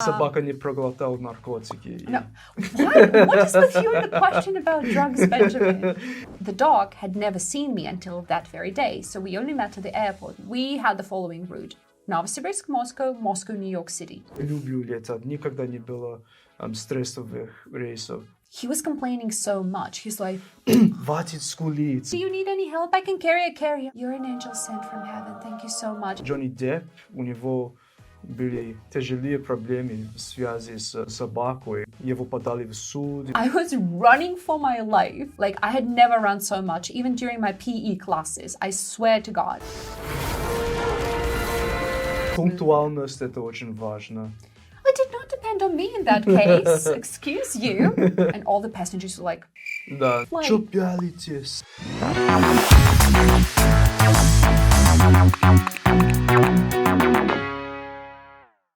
Собака не проглотал наркотики. No. What is with you and the question about drugs, Benjamin? The dog had never seen me until that very day, so we only met at the airport. We had the following route. Новосибирск, Moscow, Moscow, New York City. Люблю летать, никогда не было стрессовых рейсов. He was complaining so much. He's like, Хватит скулить. do you need any help? I can carry a carrier. You're an angel sent from heaven. Thank you so much. Джонни Депп, у него были тяжелые проблемы в связи с собакой. Его подали в суд. I was running for my life. Like, I had never run so much, even during my PE classes. I swear to God. Пунктуальность — это очень важно. It did not depend on me in that case. Excuse you. And all the passengers were like, Да. Чё пялитесь?